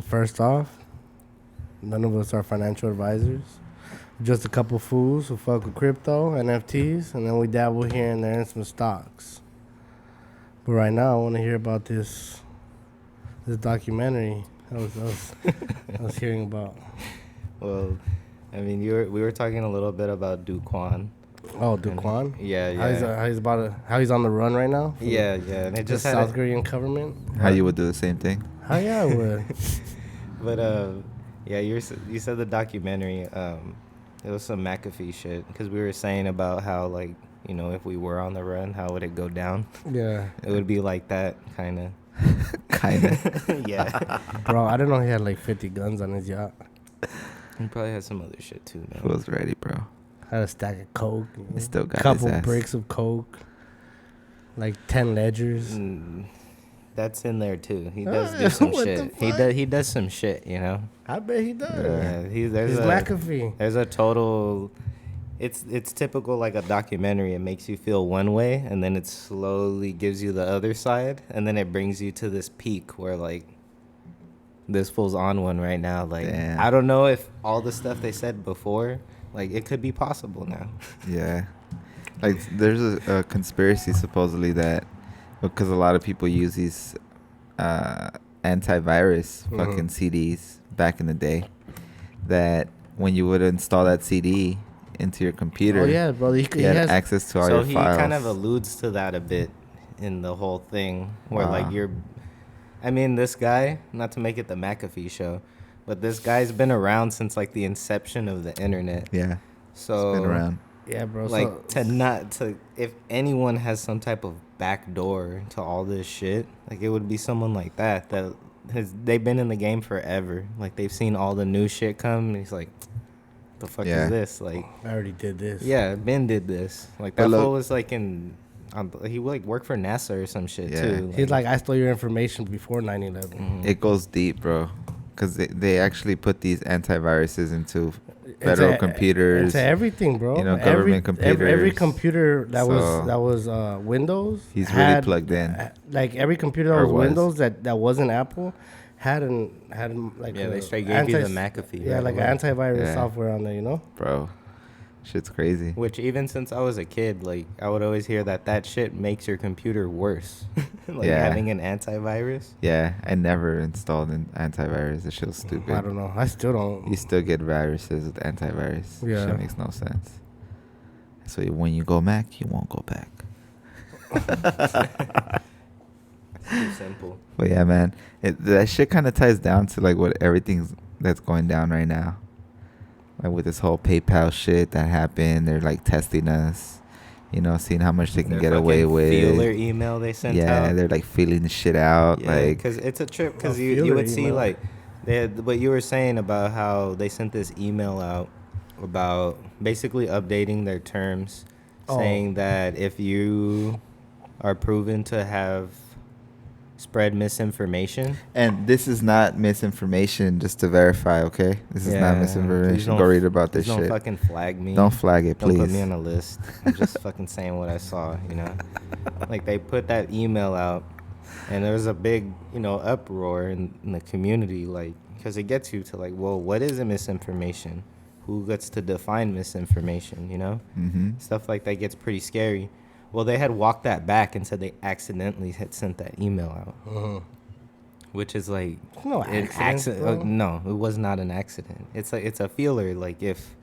First off, none of us are financial advisors. Just a couple fools who fuck with crypto, NFTs, and then we dabble here and there in some stocks. But right now, I want to hear about this documentary I was hearing about. Well, I mean, we were talking a little bit about Duquan. Oh, Duquan? Yeah. How he's on the run right now? Yeah, and it just had South Korean government. How you would do the same thing? How yeah, I would. But yeah, you said the documentary. It was some McAfee shit because we were saying about how like if we were on the run, how would it go down? Yeah, it would be like that kind of. Yeah. Bro, I didn't know he had like 50 guns on his yacht. He probably had some other shit too, man. He was ready, bro. Had a stack of coke. He still got couple his ass. bricks of coke. Like 10 ledgers. That's in there too. He does do some shit. He does some shit, I bet he does. Yeah, He's McAfee. There's a total. It's typical like a documentary. It makes you feel one way, and then it slowly gives you the other side, and then it brings you to this peak where like this fool's on one right now. Like Damn. I don't know if all the stuff they said before, like it could be possible now. Yeah, like there's a conspiracy supposedly that because a lot of people use these antivirus fucking CDs back in the day, that when you would install that CD into your computer, Oh yeah, bro. He had has access to all So your he files. kind of alludes to that a bit in the whole thing, where Wow. like I mean, this guy, not to make it the McAfee show, but this guy's been around since like the inception of the internet. Yeah, So it's been around. Yeah, bro. like if anyone has some type of back door to all this shit, like it would be someone like that they've been in the game forever. Like they've seen all the new shit come, and he's like, the fuck Yeah. is this? Like, I already did this. yeah, Ben did this. Like But that look- fool was like he like worked for NASA or some shit Yeah. too. He's like, I stole your information before 9/11. It goes deep, bro. Because they actually put these antiviruses into federal computers. Into everything, bro. Government computers. Every computer that So- was Windows. He's really plugged in. Like every computer that Or was was. Windows that wasn't Apple had like Yeah, they straight gave you the McAfee. Yeah, right like away. antivirus Yeah. software on there, Bro, shit's crazy. Which even since I was a kid, like I would always hear that shit makes your computer worse. Like Yeah. having an antivirus. Yeah, I never installed an antivirus. That shit was stupid. I don't know. I still don't. You still get viruses with antivirus. Yeah. Shit makes no sense. So when you go Mac, you won't go back. It's too simple. But yeah, man, that shit kind of ties down to like what everything's that's going down right now. Like with this whole PayPal shit that happened, they're like testing us, seeing how much they can Their get away fucking with. feeler email they sent out. Yeah, they're like feeling the shit out. Yeah, like, because it's a trip. Because A you feeler would see email. like they had what you were saying about how they sent this email out about basically updating their terms, saying that if you are proven to have spread misinformation. and this is not misinformation, just to verify, okay? This is not Please misinformation. don't- Go read about this please shit. Don't fucking flag me. Don't flag it, Don't please. put me on a list. I'm just fucking saying what I saw, Like, they put that email out, and there was a big, uproar in the community, like, because it gets you to, like, well, what is a misinformation? Who gets to define misinformation, Mm-hmm. Stuff like that gets pretty scary. Well, they had walked that back and said they accidentally had sent that email out. Which is like No an accident, bro. no, it was not an accident. It's like it's a feeler. Like if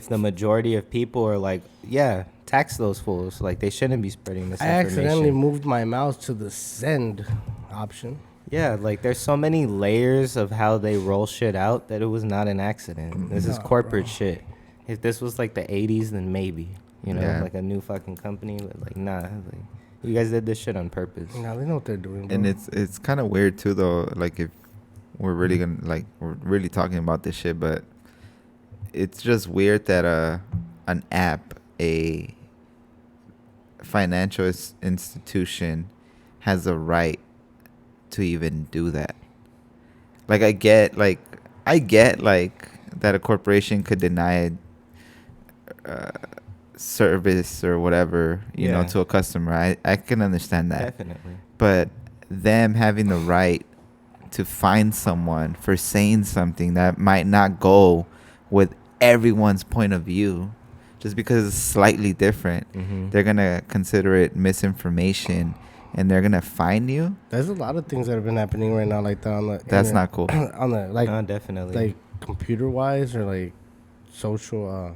the majority of people are like, yeah, tax those fools. Like they shouldn't be spreading I misinformation. accidentally moved my mouse to the send option. Yeah, like there's so many layers of how they roll shit out that it was not an accident. This is Nah, corporate bro. shit. If this was like the 80s, then maybe, Yeah. like a new fucking company. But like, nah, like you guys did this shit on purpose. Now they know what they're doing, bro. And it's kind of weird too, though. Like if we're really we're really talking about this shit, but it's just weird that an app, a financial institution, has a right to even do that. Like I get that a corporation could deny service or whatever, Yeah. to a customer. I can understand that. Definitely. But them having the right to find someone for saying something that might not go with everyone's point of view. Just because it's slightly different, they're going to consider it misinformation, and they're going to fine you. There's a lot of things that have been happening right now like that on the That's internet. not cool. On the like No, definitely. like computer wise or like social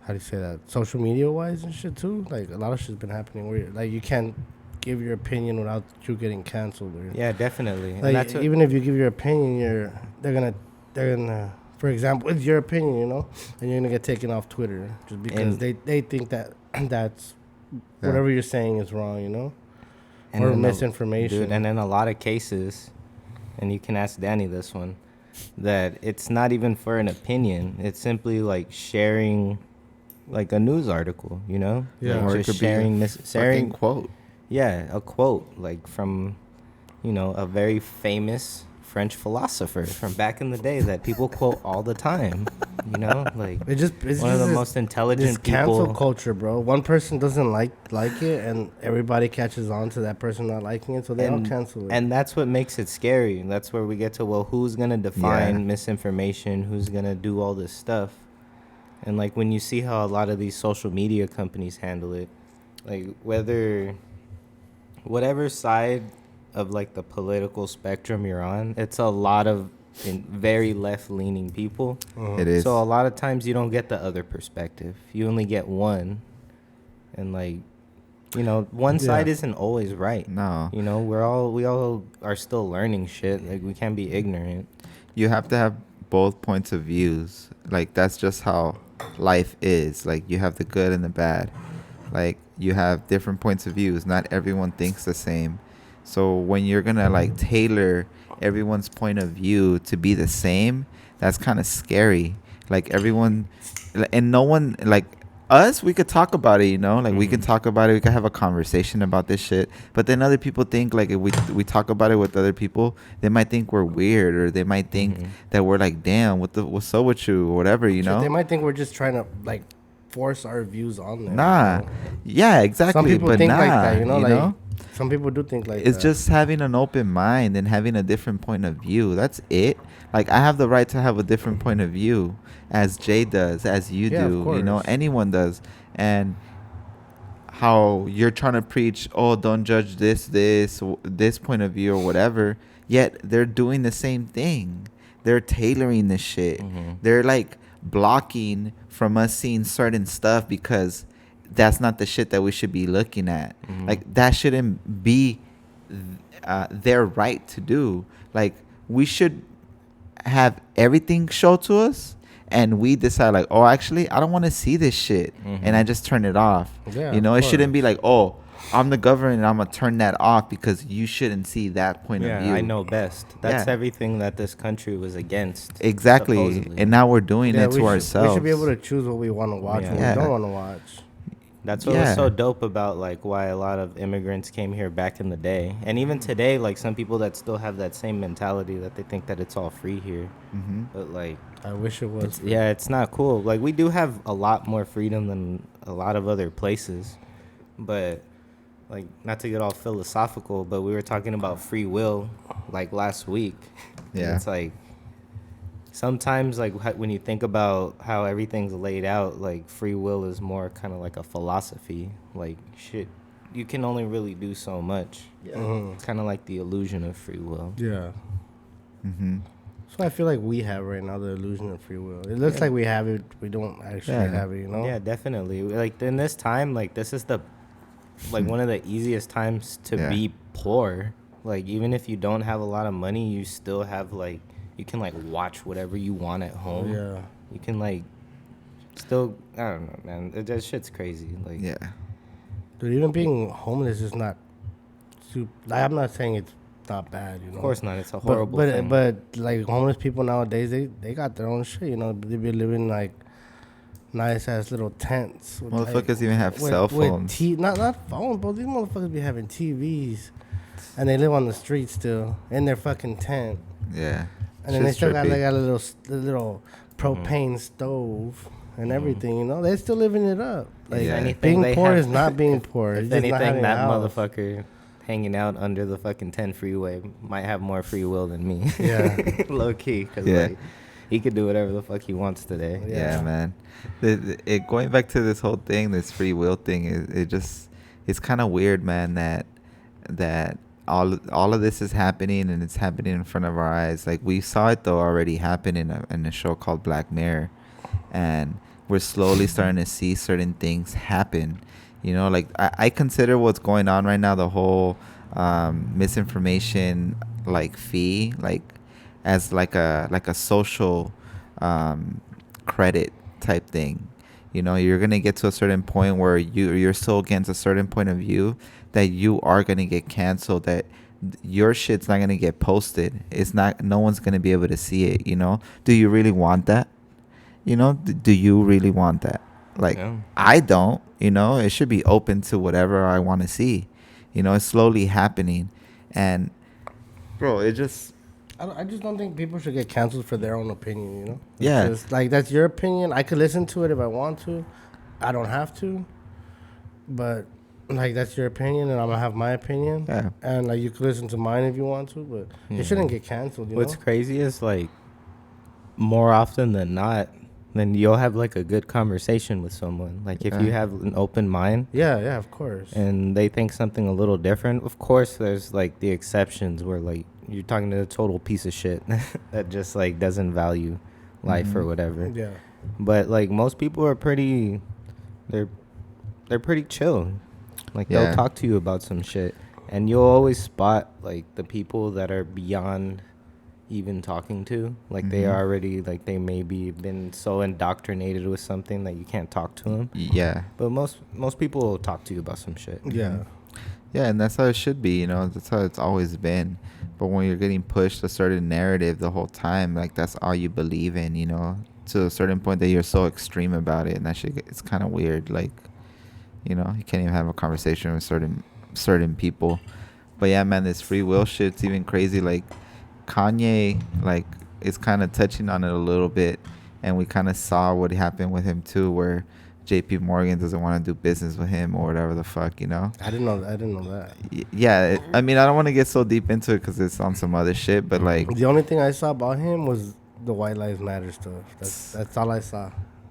how do you say that, social media wise and shit too. Like a lot of shit's been happening where like you can't give your opinion without you getting canceled. Or, Yeah, definitely. like And that's what, even if you give your opinion, they're gonna for example, it's your opinion, you know, and you're gonna get taken off Twitter just because they think that that's whatever you're saying is wrong, you know, and or then misinformation. dude, and in a lot of cases, and you can ask Danny this one, that it's not even for an opinion. It's simply like sharing, like a news article, you know? Yeah. Like Or it just could sharing, be a fucking quote. Yeah, a quote like from, you know, a very famous French philosopher from back in the day that people quote all the time. You know, like It's one of the this- most this intelligent cancel people. culture, bro. One person doesn't like it, and everybody catches on to that person not liking it, so they all cancel it. And that's what makes it scary. And that's where we get to, well, who's gonna define Yeah. misinformation? Who's gonna do all this stuff? And like when you see how a lot of these social media companies handle it, like whatever side of like the political spectrum you're on, it's a lot of very left-leaning people. It is. So a lot of times you don't get the other perspective. You only get one, and like, you know, one side Yeah. isn't always right. No. You know, we all are still learning shit. Like we can't be ignorant. You have to have both points of views. Like that's just how life is. Like you have the good and the bad. Like you have different points of views. Not everyone thinks the same. So when you're gonna like tailor everyone's point of view to be the same, that's kind of scary. Like everyone, and no one, like us, we could talk about it, you know, like we can talk about it, we could have a conversation about this shit. But then other people think, like, if we talk about it with other people, they might think we're weird, or they might think that we're like, damn, what's up with you, or whatever, you know. They might think we're just trying to like force our views on them. Nah, you know? yeah, exactly. Some people but think nah, like that, you know, like know? some people do think like It's that. just having an open mind and having a different point of view. That's it. Like I have the right to have a different point of view, as Jay does, as you Yeah, of do, you know, course. anyone does. And how you're trying to preach, oh, don't judge this point of view or whatever. Yet they're doing the same thing. They're tailoring the shit. They're like blocking from us seeing certain stuff because that's not the shit that we should be looking at. Like that shouldn't be their right to do. Like we should have everything shown to us, and we decide like, oh, actually, I don't want to see this shit, and I just turn it off. Yeah, you know, of it shouldn't be course. like, oh, I'm the government and I'm gonna turn that off because you shouldn't see that point of view. I know best. That's Yeah. everything that this country was against. Exactly, supposedly. and now we're doing Yeah, it to ourselves. We should be able to choose what we want to watch and what Yeah. we don't want to watch. That's what was so dope about like why a lot of immigrants came here back in the day, and even today, like some people that still have that same mentality that they think that it's all free here, but like I wish it was. it's not cool. Like we do have a lot more freedom than a lot of other places, but like not to get all philosophical, but we were talking about free will like last week. And Yeah. it's like sometimes like when you think about how everything's laid out, like free will is more kind of like a philosophy. Like shit, you can only really do so much. It's kind of like the illusion of free will. Yeah. Mm-hmm. So I feel like we have right now the illusion of free will. It looks like we have it. We don't actually Yeah. have it, you know? Yeah, definitely. Like in this time, like this is the like one of the easiest times to be poor. Like even if you don't have a lot of money, you still have like you can like watch whatever you want at home. Yeah. You can like still I don't know, man. That shit's crazy. Like Yeah. Dude, even being homeless is not super. Like, I'm not saying it's not bad, you know? of course not. It's a horrible thing. But like homeless people nowadays, they got their own shit, you know? They be living like nice ass little tents. With, Motherfuckers even have cell phones. Not phones, but these motherfuckers be having TVs. And they live on the street still in their fucking tent. Yeah. And then they Shit's still got trippy. like a little propane stove and everything, you know? They're still living it up. Like If anything, being they poor have- is not being poor. if It's just not anything, having that a house. motherfucker hanging out under the fucking 10 freeway might have more free will than me. Yeah. Low key, because Yeah. like he could do whatever the fuck he wants today. Yeah, man. It going back to this whole thing, this free will thing, it's kind of weird, man. That all of this is happening, and it's happening in front of our eyes. Like, we saw it though already happen in a show called Black Mirror, and we're slowly starting to see certain things happen. You know, like I consider what's going on right now, the whole misinformation like fee, like as like a social credit type thing. You know, you're gonna get to a certain point where you're so against a certain point of view that you are gonna get canceled, that your shit's not gonna get posted. It's not, no one's gonna be able to see it. You know, do you really want that? You know, do you really want that? Like, Yeah. I don't. You know, it should be open to whatever I want to see. You know, it's slowly happening, and bro, it just. I just don't think people should get canceled for their own opinion, you know? It's Yeah. just, like, that's your opinion. I could listen to it if I want to. I don't have to. But, like, that's your opinion, and I'm going to have my opinion. Yeah. And, like, you could listen to mine if you want to, but Yeah. it shouldn't get canceled, you What's know? crazy is, like, more often than not, then you'll have like a good conversation with someone. Like, if you have an open mind Yeah, of course. and they think something a little different, of course there's like the exceptions where like you're talking to a total piece of shit that just like doesn't value life or whatever. Yeah. But like most people are pretty, they're pretty chill. Like Yeah. they'll talk to you about some shit, and you'll always spot like the people that are beyond even talking to. Like they Mhm. already, like they maybe been so indoctrinated with something that you can't talk to them. Yeah. But most people will talk to you about some shit. Yeah. Yeah, and that's how it should be, you know. That's how it's always been. But when you're getting pushed a certain narrative the whole time, like that's all you believe in, you know, to a certain point that you're so extreme about it, and that shit, it's kind of weird. Like, you know, you can't even have a conversation with certain people. But yeah, man, this free will shit's even crazy. Like Kanye, like, is kind of touching on it a little bit, and we kind of saw what happened with him too, where JP Morgan doesn't want to do business with him or whatever the fuck, you know. I didn't know that. Yeah, I mean, I don't want to get so deep into it because it's on some other shit, but like, The only thing I saw about him was the White Lives Matter stuff. That's all I saw.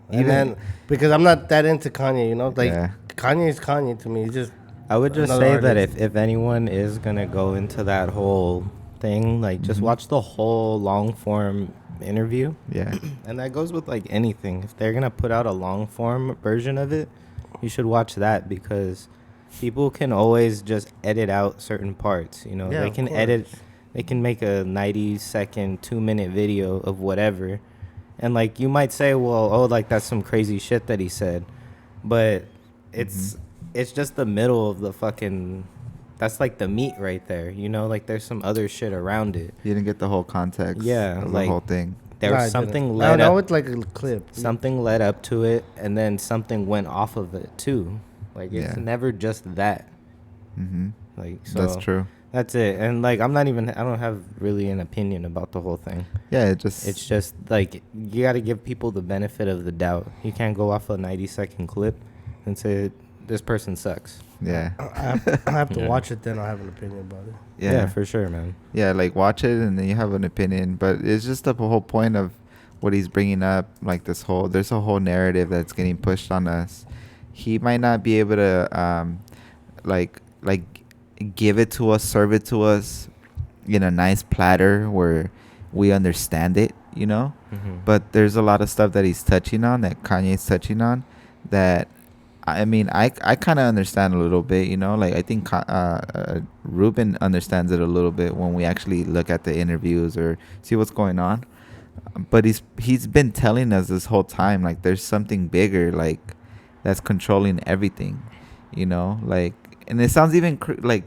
And Even- then, because I'm not that into Kanye, you know? Like, Yeah. Kanye's Kanye to me. He's just I would just another say that artist. if anyone is gonna go into that whole thing, like just watch the whole long form interview. yeah, And that goes with like anything. If they're gonna put out a long form version of it, you should watch that, because people can always just edit out certain parts. You know, Yeah, they of can course. edit. They can make a 90-second, 2-minute video of whatever, and like you might say, well, oh, like that's some crazy shit that he said, but it's just the middle of the fucking. That's like the meat right there. You know, like there's some other shit around it. you didn't get the whole context. Yeah, of like- the whole thing. There No, I was something didn't. led I know up. it's like a clip. Something led up to it, and then something went off of it too. Like it's Yeah. never just that. Mm-hmm. Like so That's true. That's it. And like I don't have really an opinion about the whole thing. Yeah, it's just like you got to give people the benefit of the doubt. You can't go off a 90-second clip and say this person sucks. yeah, I have to Yeah. watch it, then I'll have an opinion about it. yeah, For sure, man. yeah. Like, watch it and then you have an opinion. But it's just the whole point of what he's bringing up. Like there's a whole narrative that's getting pushed on us. He might not be able to like give it to us, serve it to us in a nice platter where we understand it, you know. Mm-hmm. But there's a lot of stuff that he's touching on, that Kanye's touching on, that I mean, I kind of understand a little bit, you know. Like, I think Ruben understands it a little bit when we actually look at the interviews or see what's going on. But he's been telling us this whole time, like, there's something bigger, like, that's controlling everything, you know. Like, and it sounds even like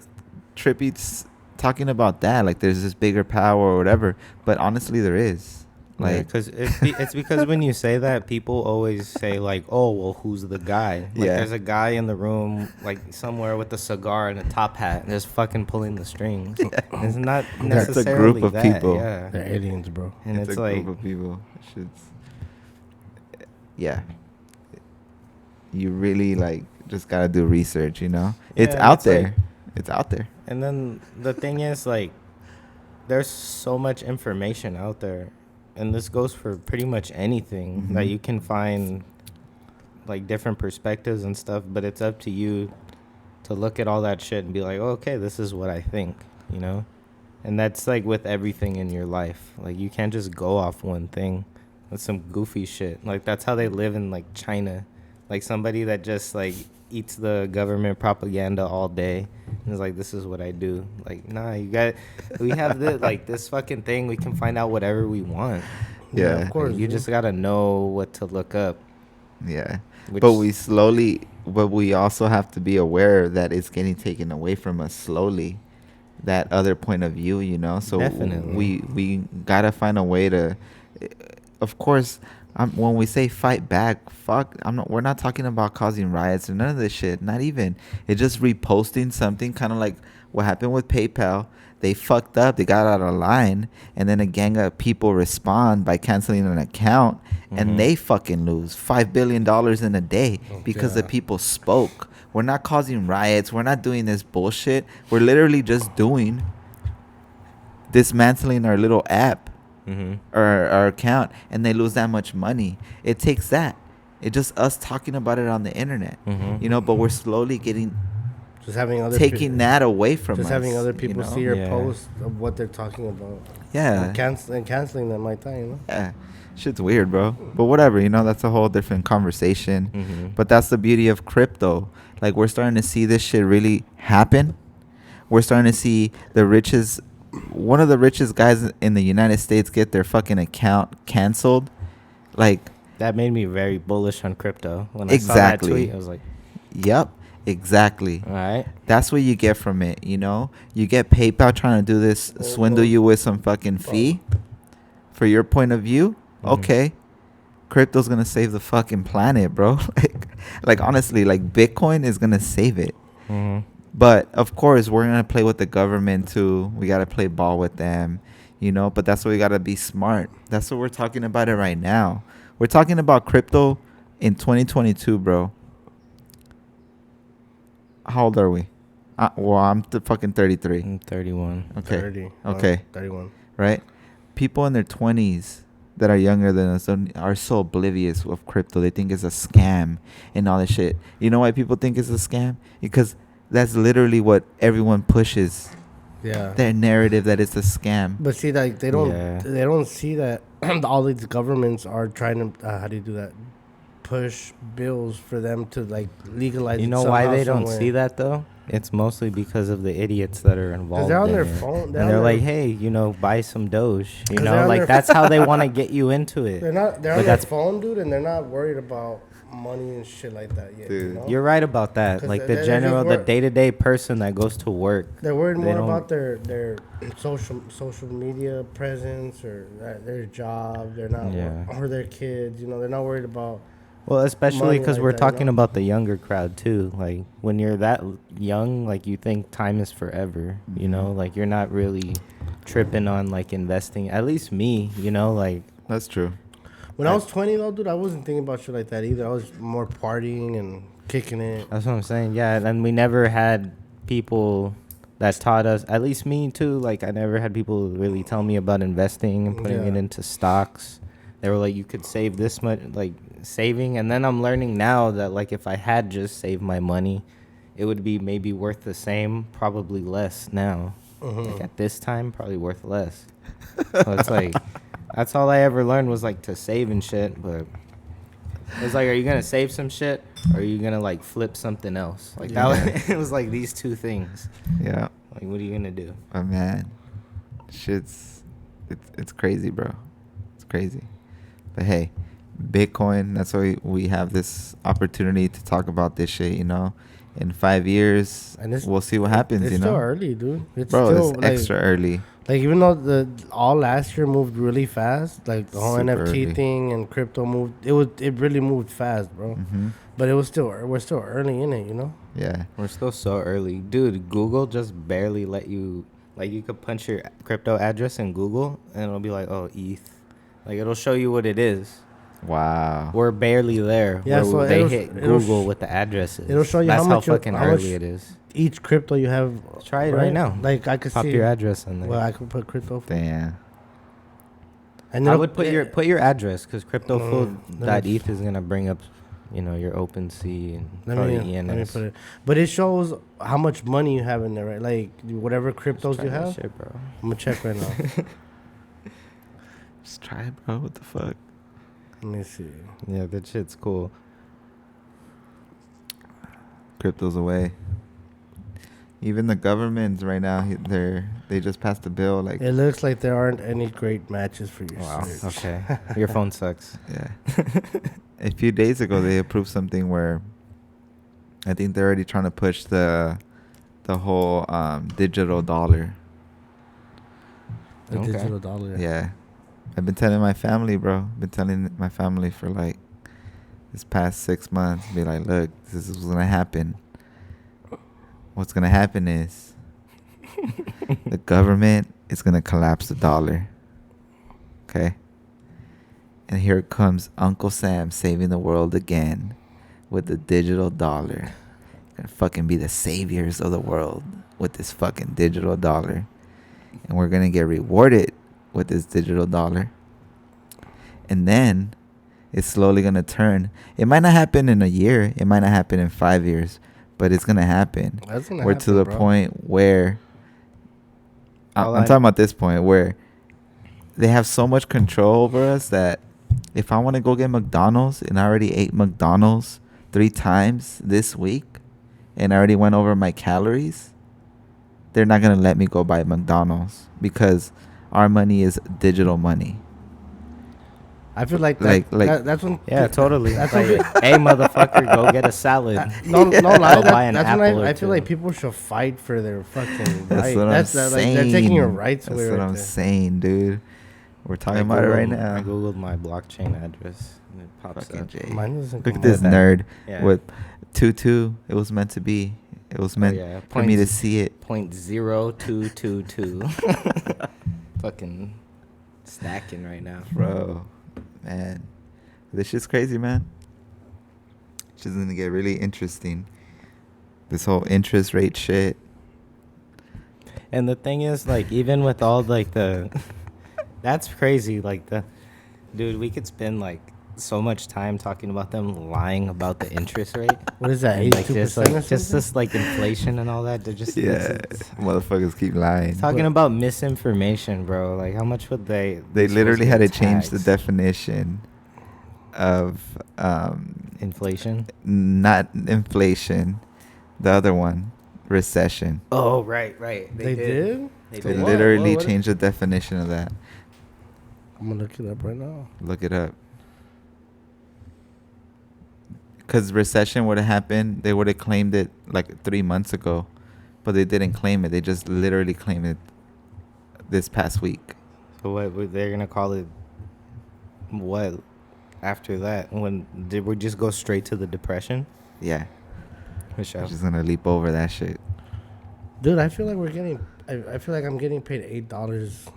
trippy talking about that, like there's this bigger power or whatever. But honestly, there is. Like, because it's because when you say that, people always say like, oh, well, who's the guy? Like, Yeah. there's a guy in the room, like somewhere with a cigar and a top hat, and just fucking pulling the strings. It's not That's a necessarily group of that, people. Yeah, They're aliens, bro. and it's a like, group of people. Yeah. You really, like, just gotta do research, you know. It's Yeah, out it's there. like- It's out there. And then the thing is, like, there's so much information out there, and this goes for pretty much anything that you can find, like, different perspectives and stuff, but it's up to you to look at all that shit and be like, oh, okay, this is what I think, you know? And that's, like, with everything in your life. Like, you can't just go off one thing. That's some goofy shit. Like, that's how they live in, like, China. Like, somebody that just, like, eats the government propaganda all day and is like, this is what I do. Like, nah, we have this, like, this fucking thing. We can find out whatever we want. Yeah, of course. Like, you just gotta know what to look up. Yeah. Which, But we also have to be aware that it's getting taken away from us slowly. That other point of view, you know? So Definitely. we got to find a way to, of course, when we say fight back, we're not talking about causing riots or none of this shit. Not even. It's just reposting something, kind of like what happened with PayPal. They fucked up. They got out of line. And then a gang of people respond by canceling an account. And they fucking lose $5 billion in a day because the people spoke. We're not causing riots. We're not doing this bullshit. We're literally just dismantling our little app or our account, and they lose that much money. It takes that. It's just us talking about it on the internet, you know. But we're slowly Just having other taking that away from us. Just having other people you know? see your posts of what they're talking about. Yeah. And canceling them like that, you know? Yeah. Shit's weird, bro. But whatever, you know, that's a whole different conversation. But that's the beauty of crypto. Like, we're starting to see this shit really happen. We're starting to see one of the richest guys in the United States get their fucking account canceled. Like, that made me very bullish on crypto. When I saw that tweet, I was like, yep, exactly. all right. That's what you get from it, you know? You get PayPal trying to do this, swindle you with some fucking fee for your point of view. Okay, crypto's gonna save the fucking planet, bro. like honestly, like Bitcoin is gonna save it. But of course, we're gonna play with the government too. We gotta play ball with them, you know. But that's why we gotta be smart. That's what we're talking about it right now. We're talking about crypto in 2022, bro. How old are we? Well, I'm fucking 33. I'm 31. Okay. 30. Okay. 31. Right? People in their 20s that are younger than us are so oblivious of crypto. They think it's a scam and all this shit. You know why people think it's a scam? Because that's literally what everyone pushes. Yeah. Their narrative that it's a scam. But see, like they don't see that all these governments are trying to how do you do that? Push bills for them to like legalize. You know why they don't see that though? It's mostly because of the idiots that are involved. They're on in their it. phone. And they're like, hey, you know, buy some Doge. You 'Cause know, like that's how they want to get you into it. They're on their phone, dude, and they're not worried about money and shit like that yet. Dude. You know? You're right about that. 'Cause Like they're the just day-to-day person that goes to work. They're worried more about their social media presence or their job. They're not or their kids. You know, they're not worried about. Well, especially because like we're that, talking you know? about the younger crowd too. Like when you're that young, like you think time is forever. You know, like you're not really tripping on like investing. At least me, you know, like That's true. When I was 20 though, dude, I wasn't thinking about shit like that either. I was more partying and kicking it. that's what I'm saying. Yeah, and we never had people that taught us. At least me too. Like I never had people really tell me about investing and putting it into stocks. They were like, you could save this much, like saving. And then I'm learning now that like if I had just saved my money, it would be maybe worth the same, probably less now. Like at this time, probably worth less. So it's like, that's all I ever learned was like to save and shit. But it's like, are you gonna save some shit or are you gonna like flip something else? Like that was, it was like these two things. Yeah. Like, what are you gonna do? Oh man, it's crazy, bro. It's crazy. But hey, Bitcoin. That's why we have this opportunity to talk about this shit. You know, in 5 years, and we'll see what happens. It's you know, still early, dude. It's bro, still it's like, extra early. Like even though all last year moved really fast, like the whole Super NFT early. thing and crypto moved. It really moved fast, bro. But we're still early in it, you know. Yeah, We're still so early. Dude, Google just barely let you, like you could punch your crypto address in Google and it'll be like, oh, ETH. Like it'll show you what it is. Wow. We're barely there. Yeah, where so they it'll- hit it'll Google sh- with the addresses. it'll show you That's how much you- fucking how much- early it is. Each crypto you have. Try it right now. Like I could Pop see your address in there. Well, I could put crypto. Damn. And I it'll- would put your address because let cryptofood.eth is gonna bring up, your OpenSea and probably ENS. Let me put it. But it shows how much money you have in there, right? Like whatever cryptos Try you that have. shit, bro. I'm gonna check right now. Just try it, bro. What the fuck? Let me see. Yeah, that shit's cool. Crypto's away. Even the governments right now, they just passed a bill like. It looks like there aren't any great matches for your Wow. search. Okay. Your phone sucks. Yeah. A few days ago, they approved something where I think they're already trying to push the whole digital dollar. The Okay. digital dollar. Yeah. I've been telling my family, bro. Been telling my family for like this past 6 months. Be like, look, this is what's gonna happen. What's gonna happen is the government is gonna collapse the dollar. Okay? And here comes Uncle Sam saving the world again with the digital dollar. Gonna fucking be the saviors of the world with this fucking digital dollar. And we're gonna get rewarded with this digital dollar. And then it's slowly gonna turn. It might not happen in a year. It might not happen in 5 years. But it's gonna happen. That's gonna We're happen, to the bro. point where All I'm I- talking about this point where they have so much control over us that if I want to go get McDonald's and I already ate McDonald's 3 times this week and I already went over my calories, they're not gonna let me go buy McDonald's because our money is digital money. I feel like that, Like- that's when. Yeah, totally. That's Like, what hey, motherfucker, go get a salad. No lie. Go buy an That's apple when or I feel two. like people should fight for their fucking That's right. what That's I'm like saying. they're taking your rights That's away. what right I'm there. saying, dude. We're talking I about it right Googled- now. I googled my blockchain address and it pops Fucking up. Jay. Mine doesn't Look come at this up. nerd Yeah. with 2-2. It was meant to be. It was meant yeah. for me to Points- see it. 0.0222. Fucking stacking right now. Bro, man. This shit's crazy, man. It's just gonna get really interesting. This whole interest rate shit. And the thing is, like, even with all like that's crazy. Like dude, we could spend like so much time talking about them lying about the interest rate. What is that? And, like, 82% just or like something? this like inflation and all that. They're just Motherfuckers keep lying. talking about misinformation, bro. Like, how much would they? They supposed literally had to get change the taxed? definition of Inflation. not inflation, the other one, recession. Oh, right. They did? They They did. What? literally What? changed the definition of that. I'm gonna look it up right now. Look it up. Because recession would have happened, they would have claimed it like 3 months ago, but they didn't claim it. They just literally claimed it this past week. So they're gonna call it? What after that? When did we just go straight to the depression? Yeah, For sure. we're just gonna leap over that shit. Dude, I feel like we're getting. I feel like I'm getting paid $8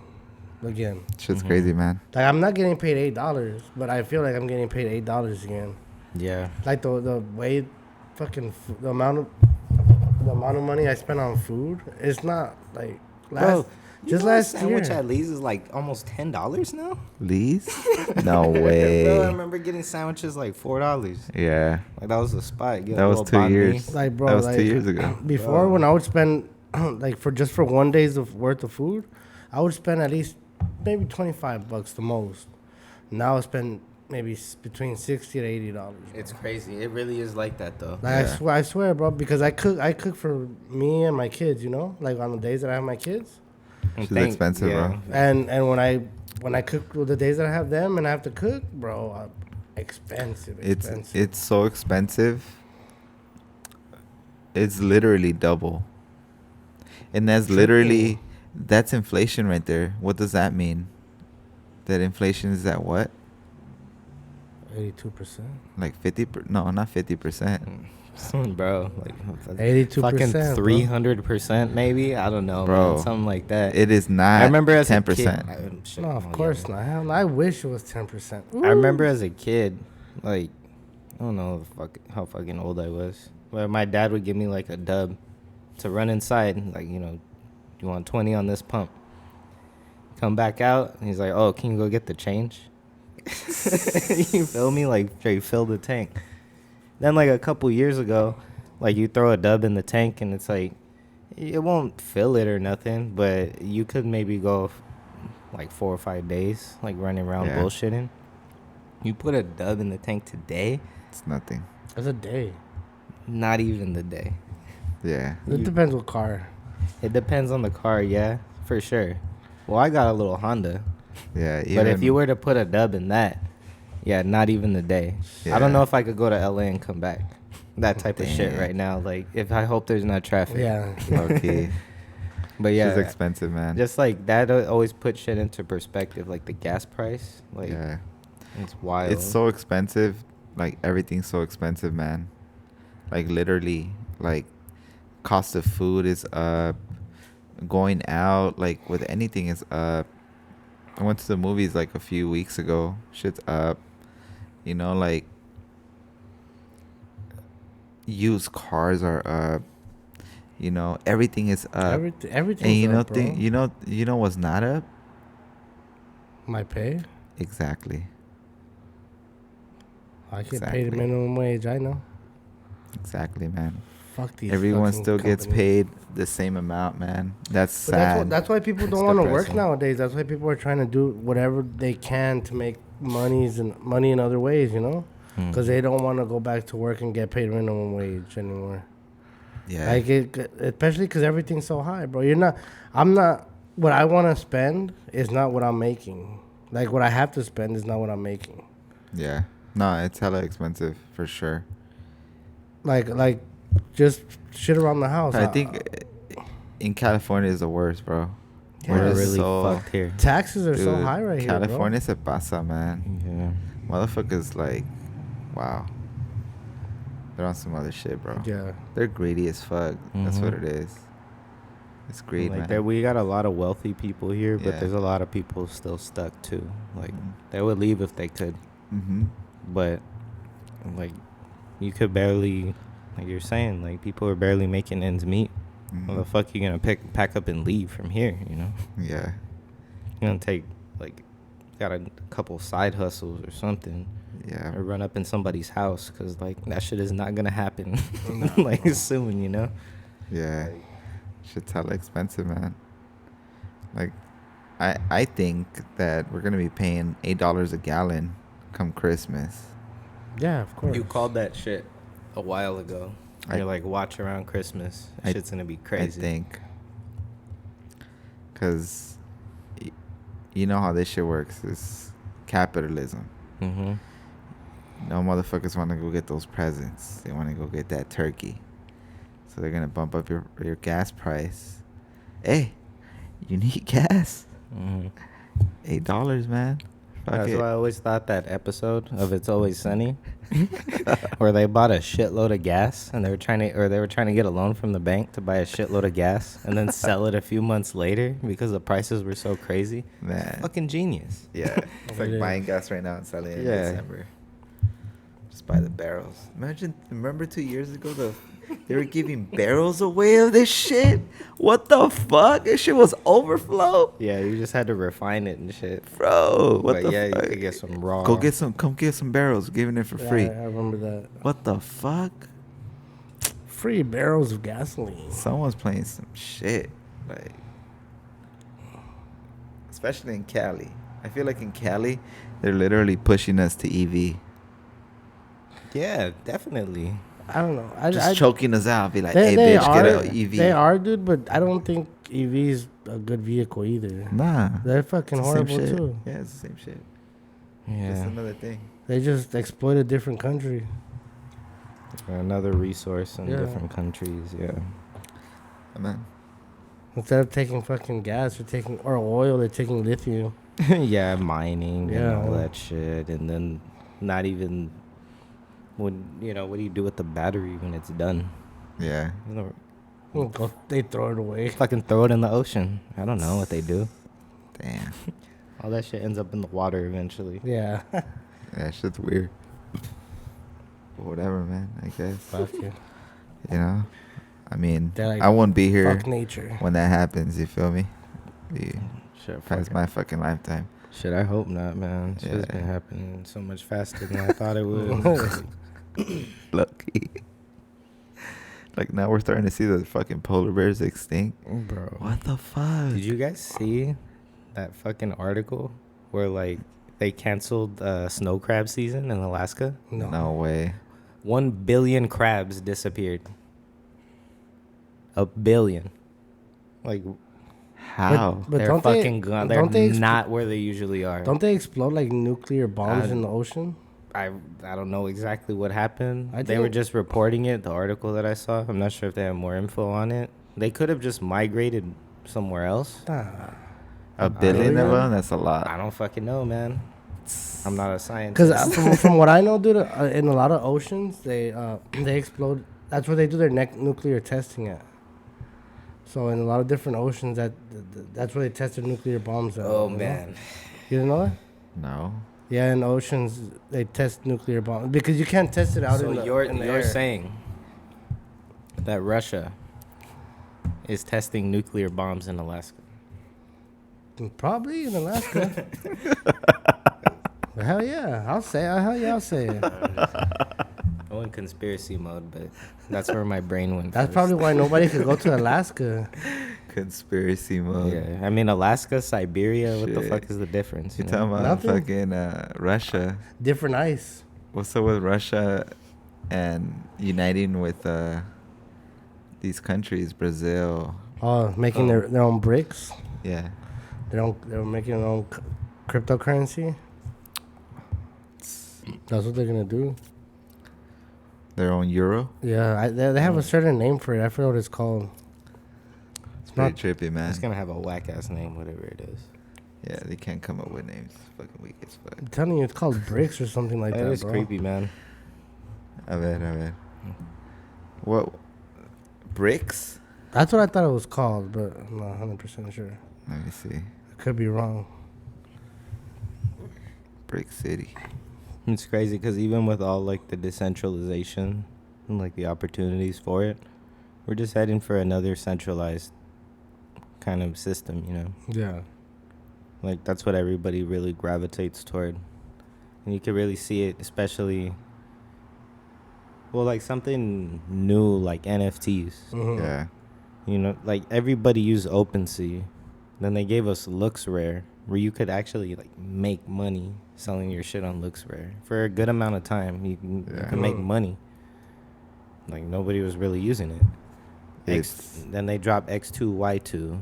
again. Shit's Mhm. crazy, man. Like I'm not getting paid $8, but I feel like I'm getting paid $8 again. Yeah. Like the way, fucking the amount of money I spent on food. It's not like last. Just last sandwich year. at Lee's is like almost $10 now. Lee's? No Bro, I way. remember getting sandwiches like $4. Yeah, Like that was the spot. Get a that was little 2 banh mi. years. Like bro, that was like 2 years ago. before Bro. when I would spend like for 1 day's of worth of food, I would spend at least maybe $25 the most. Now I spend maybe between $60 to $80. It's crazy. It really is like that though. Like Yeah. I swear, bro, because I cook for me and my kids, you know, like on the days that I have my kids, And She's expensive, bro. and when I cook the days that I have them and I have to cook, bro, expensive. It's so expensive. It's literally double. And that's literally that's inflation right there. What does that mean? That inflation is at what? 82%. Like 50? No, not 50%. Bro, like 82%, fucking bro. 300% maybe. I don't know, Bro, man. Something like that. It is not. I remember as 10%. a kid. No, of course not. Hell, I wish it was 10%. I remember as a kid, like, I don't know how fucking old I was, but my dad would give me like a dub to run inside, like, you want 20 on this pump. Come back out, and he's like, oh, can you go get the change? You feel me? Like, straight fill the tank. Then, like, a couple years ago, like, you throw a dub in the tank, and it's like, it won't fill it or nothing, but you could maybe go, like, 4 or 5 days, like, running around bullshitting. You put a dub in the tank today. It's nothing. That's a day. Not even the day. Yeah. It depends what car. It depends on the car, yeah, for sure. Well, I got a little Honda. Yeah. But if you were to put a dub in that, yeah, not even the day. I don't know if I could go to LA and come back. That type of shit right now. Like, if I hope there's not traffic. Yeah. Okay. But yeah, it's expensive, man. just like that always puts shit into perspective. Like the gas price, like it's wild. It's so expensive. Like everything's so expensive, man. Like literally, like cost of food is up. Going out, like with anything, is up. I went to the movies like a few weeks ago. Shit's up. Like used cars are up. Everything is up. Everything's up, bro. You know what's not up? My pay? Exactly. I get paid a minimum wage, I know. Exactly, man. Fuck these. Everyone still companies. gets paid the same amount, man. That's sad. That's why people don't want to work nowadays. That's why people are trying to do whatever they can to make money in other ways, because they don't want to go back to work and get paid minimum wage anymore. Yeah. Like especially because everything's so high, bro. I'm not. What I want to spend is not what I'm making. Like what I have to spend is not what I'm making. Yeah. No, it's hella expensive for sure. Like just shit around the house. I think in California is the worst, bro. Yeah, We're just really fucked here. Taxes are so high right here, California se pasa, man. Yeah. Motherfuckers like, wow. They're on some other shit, bro. Yeah. They're greedy as fuck. That's what it is. It's greed, Like man. we got a lot of wealthy people here, but Yeah. there's a lot of people still stuck too. Like they would leave if they could, but like you could barely, like you're saying, like people are barely making ends meet. How the fuck you gonna pack up and leave from here? Yeah. You're gonna take like got a couple side hustles or something. Yeah. Or run up in somebody's house, because like that shit is not gonna happen like soon, Yeah. Shit's hella expensive, man. Like, I think that we're gonna be paying $8 a gallon come Christmas. Yeah, of course. You called that shit a while ago. You're like, watch around Christmas. Shit's gonna be crazy. I think. Because you know how this shit works. It's capitalism. Mm-hmm. No motherfuckers want to go get those presents. They want to go get that turkey. So they're going to bump up your gas price. Hey, you need gas? Mm-hmm. $8, man. That's why I always thought that episode of It's Always Sunny, where they bought a shitload of gas and they were trying to get a loan from the bank to buy a shitload of gas and then sell it a few months later because the prices were so crazy. Man. Fucking genius. Yeah. It's like buying gas right now and selling it in December. Just buy the barrels. Remember 2 years ago they were giving barrels away of this shit? What the fuck? This shit was overflow. Yeah, you just had to refine it and shit. Bro, what But the yeah, fuck? you could get some raw. Come get some barrels. Giving it for free. I remember that. What the fuck? Free barrels of gasoline. Someone's playing some shit. Like, especially in Cali. I feel like in Cali, they're literally pushing us to EV. Yeah, definitely. I don't know. Just choking us out. Be like, They, hey, they bitch, are, get an EV. They are, dude, but I don't think EV's a good vehicle either. Nah. They're fucking It's the same horrible shit. too. Yeah, it's the same shit. Yeah. Just another thing. They just exploit a different country. Another resource in Yeah. different countries. Yeah. Man. Instead of taking fucking gas or oil, they're taking lithium. Yeah, mining and Yeah. all that shit, and then not even what do you do with the battery when it's done? Yeah. You know, They throw it away. fucking throw it in the ocean. I don't know what they do. Damn. All that shit ends up in the water eventually. Yeah. That shit's weird. But whatever, man. I guess. Fuck you. You know? I mean, They're like, I won't be here Fuck nature. when that happens. You feel me? Be Shit, past my fucking lifetime. Shit, I hope not, man. Shit's Yeah. been happening so much faster than I thought it would. Lucky. Like now we're starting to see the fucking polar bears extinct. Bro. What the fuck? Did you guys see that fucking article where, like, they canceled snow crab season in Alaska? No way. 1 billion crabs disappeared. 1 billion. Like, How? But they're don't fucking they, gone. don't They're they not where they usually are. Don't they explode like nuclear bombs in the ocean? I don't know exactly what happened. I They were think- just reporting it, the article that I saw. I'm not sure if they have more info on it. They could have just migrated somewhere else. Nah. A billion of billion? them? That's a lot. I don't fucking know, man. I'm not a Because scientist. from what I know, dude, in a lot of oceans, they explode. That's where they do their nuclear testing at. So in a lot of different oceans, that's where they test their nuclear bombs at. Oh, you know? man. You didn't know that? No. Yeah, in oceans, they test nuclear bombs. Because you can't test it out So in the you're air. saying that Russia is testing nuclear bombs in Alaska? Probably in Alaska. Hell yeah. I'll say it. I went conspiracy mode, but that's where my brain went. That's first. probably why nobody could go to Alaska. Conspiracy mode. Yeah, I mean Alaska, Siberia. What the Shit. fuck is the difference? You know? talking about Nothing. fucking Russia? Different ice. What's up with Russia and uniting with these countries, Brazil? Oh, making their own bricks. Yeah. They're making their own cryptocurrency. That's what they're gonna do. Their own euro. Yeah, they have a certain name for it. I forget what it's called. It's pretty trippy, man. It's gonna have a whack ass name, whatever it is. Yeah, they can't come up with names. It's fucking weak as fuck. I'm telling you, it's called bricks or something like That that, is bro. creepy, man. A ver. What? Bricks? That's what I thought it was called, but I'm not 100% sure. Let me see. I could be wrong. Brick City. It's crazy because even with all like the decentralization and like the opportunities for it, we're just heading for another centralized kind of system, you know? Yeah. Like that's what everybody really gravitates toward. And you can really see it, especially, well, like something new like NFTs. Mhm. Yeah. You know, like everybody used OpenSea. Then they gave us LooksRare, where you could actually like make money selling your shit on LooksRare for a good amount of time. You can make money. Like nobody was really using it. Then they dropped X2Y2,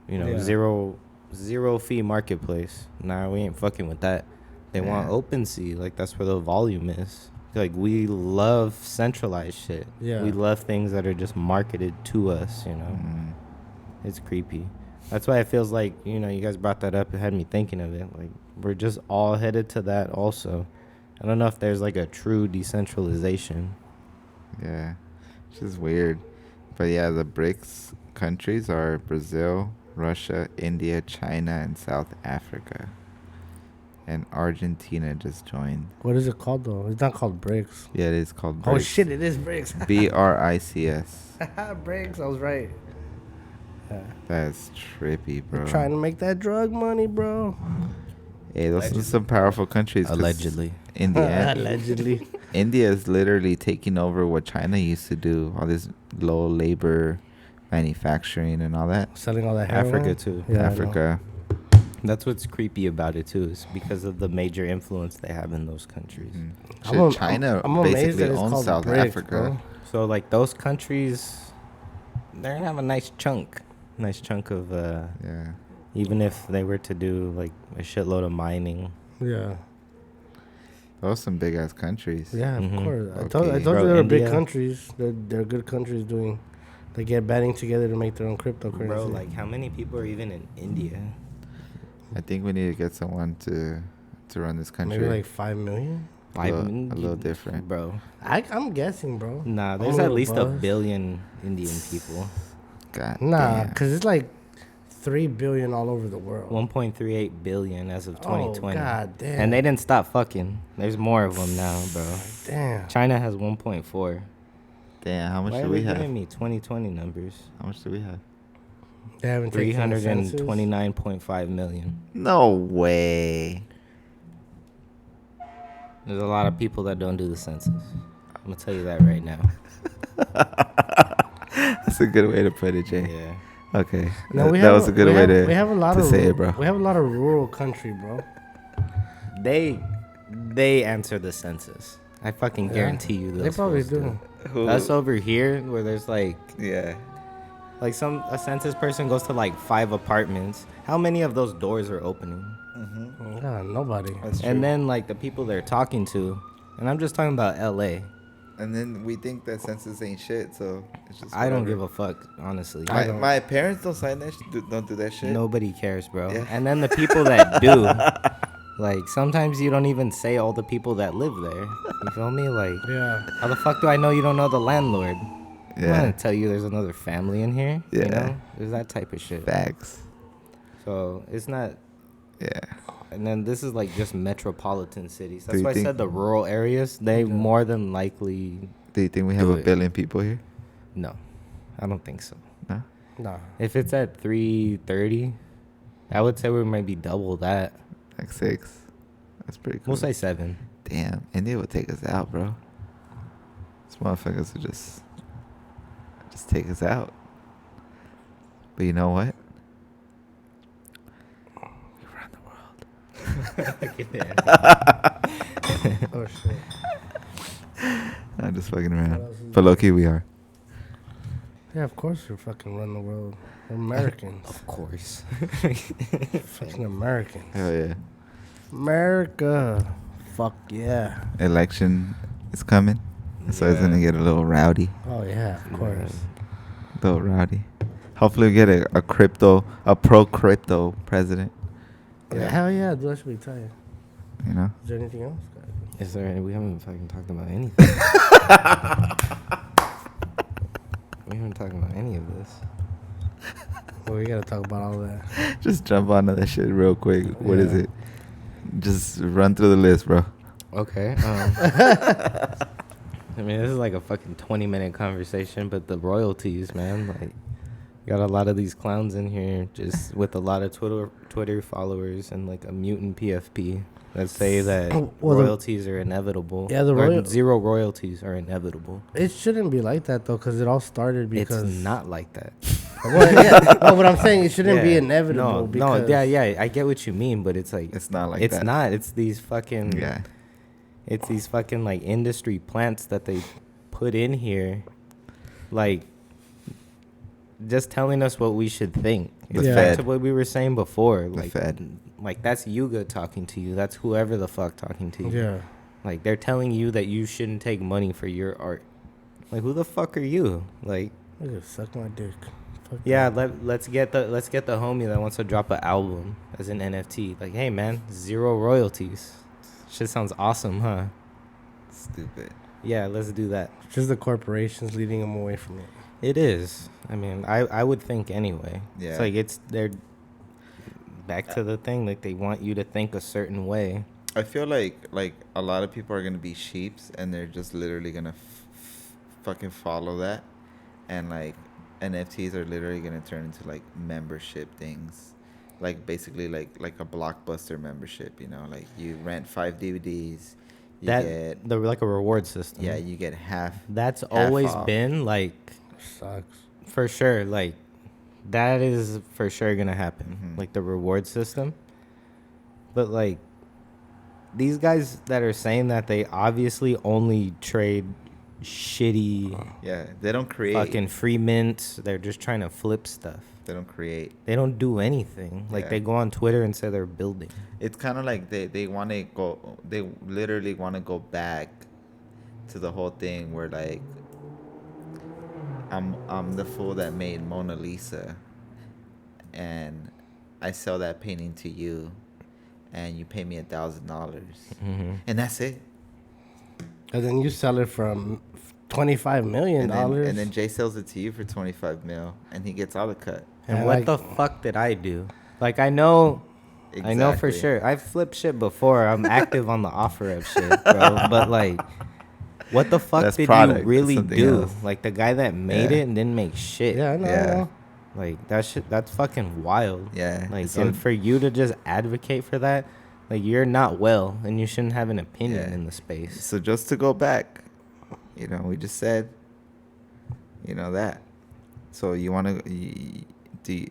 you know, Yeah. zero fee marketplace. Nah, we ain't fucking with that. They want OpenSea, like that's where the volume is. Like we love centralized shit. Yeah. We love things that are just marketed to us, you know. Mm. It's creepy. That's why it feels like, you know, you guys brought that up. It had me thinking of it. Like, we're just all headed to that also. I don't know if there's, like, a true decentralization. Yeah. It's just weird. But yeah, the BRICS countries are Brazil, Russia, India, China, and South Africa. And Argentina just joined. What is it called, though? It's not called bricks. Yeah, it is called Oh, BRICS. shit, it is bricks. BRICS. Bricks, I was right. That's trippy, bro. They're trying to make that drug money, bro. Hey, those are some powerful countries. 'cause Allegedly. In the end, Allegedly. India is literally taking over what China used to do. All this low labor manufacturing and all that. Selling all that heroin. Africa, too. Yeah, I know. Africa. That's what's creepy about it, too, is because of the major influence they have in those countries. Mm. I'm Shit, am- China I'm amazed basically that it's owns called South bricks, Africa. bro. So, like, those countries, they're going to have a nice chunk. Of, Yeah. even if they were to do, like, a shitload of mining. Yeah. Those are some big ass countries. Yeah, Mhm. of course. I Okay. told Bro, you they were big India- countries. They're good countries doing. They get banding together to make their own cryptocurrency. Bro, like, how many people are even in India? I think we need to get someone to run this country. maybe like 5 million. A little different. bro. I'm guessing, bro. Nah, I'm there's a at little least a buzzed. billion Indian people. God Nah, damn. because it's like 3 billion all over the world. 1.38 billion as of 2020. Oh, god damn. And they didn't stop fucking. There's more of them now, bro. Damn. China has 1.4. Damn, how much Why do are we they have? giving me 2020 numbers? How much do we have? They haven't taken the census? 329.5 million. No way. There's a lot of people that don't do the census. I'm gonna tell you that right now. That's a good way to put it, Jay. Yeah. Okay. No, That was a good way to we have a lot to of say it, bro. We have a lot of rural country, bro. They answer the census. I fucking Yeah. guarantee you those They probably fools do. Us over here, where there's like Yeah. a census person goes to like 5 apartments. How many of those doors are opening? Nah, nobody. That's true. And then like the people they're talking to, and I'm just talking about LA. And then we think that census ain't shit, so it's just. I don't whatever. give a fuck, honestly. My parents don't sign that. Don't do that shit. Nobody cares, bro. Yeah. And then the people that do, like sometimes you don't even say all the people that live there. You feel me? Like, Yeah. how the fuck do I know you don't know the landlord? I'm not Yeah. gonna tell you there's another family in here. Yeah. You know? There's that type of shit. Facts. So it's not. Yeah. And then this is like just metropolitan cities. Do That's you why I think- said the rural areas. They more than likely. Do you think we have Do a it. billion people here? No, I don't think so. No. Nah. If it's at 330, I would say we might be double that. Like 6. That's pretty cool. We'll say 7. Damn, India would take us out, bro. These motherfuckers would just take us out. But you know what? We run the world. Oh shit. I'm just fucking What around. else is But low-key, we are. Yeah, of course we're fucking running the world. We're Americans. Of course. Fucking Americans. Hell yeah. America. Fuck yeah. Election is coming. So it's going to get a little rowdy. Oh yeah, of course. A little rowdy. Hopefully we get a pro-crypto president. Yeah. Hell yeah, dude, that should be tight. You know? Is there anything else? Is there? We haven't fucking talked about anything. We haven't talked about any of this. Well, we gotta talk about all that. Just jump onto that shit real quick. What is Yeah. it? Just run through the list, bro. Okay. I mean, this is like a fucking 20-minute conversation, but the royalties, man, like, got a lot of these clowns in here just with a lot of Twitter followers and like a mutant PFP that say that Well, the- royalties are inevitable. Yeah, the Or royal- zero royalties are inevitable. It shouldn't be like that though, because it all started because It's not like that. Well, yeah, no, but I'm saying it shouldn't be Yeah. inevitable. No, because yeah, I get what you mean, but it's like It's not like it's that. not. It's these fucking Yeah. It's these fucking like industry plants that they put in here, like just telling us what we should think. The It's back Fed. to what we were saying before. The Like, Fed. like that's Yuga talking to you. That's whoever the fuck talking to you. Yeah. Like they're telling you that you shouldn't take money for your art. Like who the fuck are you? Like Look at suck my dick. Fuck yeah, that. let's get the homie that wants to drop an album as an NFT. Like hey man, zero royalties. Shit sounds awesome, huh? Stupid. Yeah, let's do that. Just the corporations leading them away from it. It is. I mean, I would think anyway. Yeah. It's like they're back to the thing. Like they want you to think a certain way. I feel like a lot of people are gonna be sheeps, and they're just literally gonna fucking follow that, and like NFTs are literally gonna turn into like membership things, like basically like a Blockbuster membership. You know, like you rent 5 DVDs, you get They're like a reward system. yeah, you get half. That's half always off. been like Sucks. for sure. Like that is for sure gonna happen. Mhm. Like the reward system. But like these guys that are saying that they obviously only trade shitty Yeah, they don't create. fucking free mints. They're just trying to flip stuff. They don't create. They don't do anything. Like Yeah. they go on Twitter and say they're building. It's kind of like they want to go. They literally want to go back to the whole thing where like I'm the fool that made Mona Lisa, and I sell that painting to you, and you pay me $1,000, Mm-hmm. and that's it. And then you sell it for $25 million. And then Jay sells it to you for 25 mil, and he gets all the cut. And And what like- the fuck did I do? Like, I know for Exactly. sure. I've flipped shit before. I'm active on the offer of shit, bro. But like, what the fuck That's did product. you really That's something do? else. Like the guy that made Yeah. it and didn't make shit. Yeah, I know. Yeah. Like that shit. That's fucking wild. Yeah. Like, So- and for you to just advocate for that, like you're not well, and you shouldn't have an opinion Yeah. in the space. So just to go back, we just said, that. So you want to, the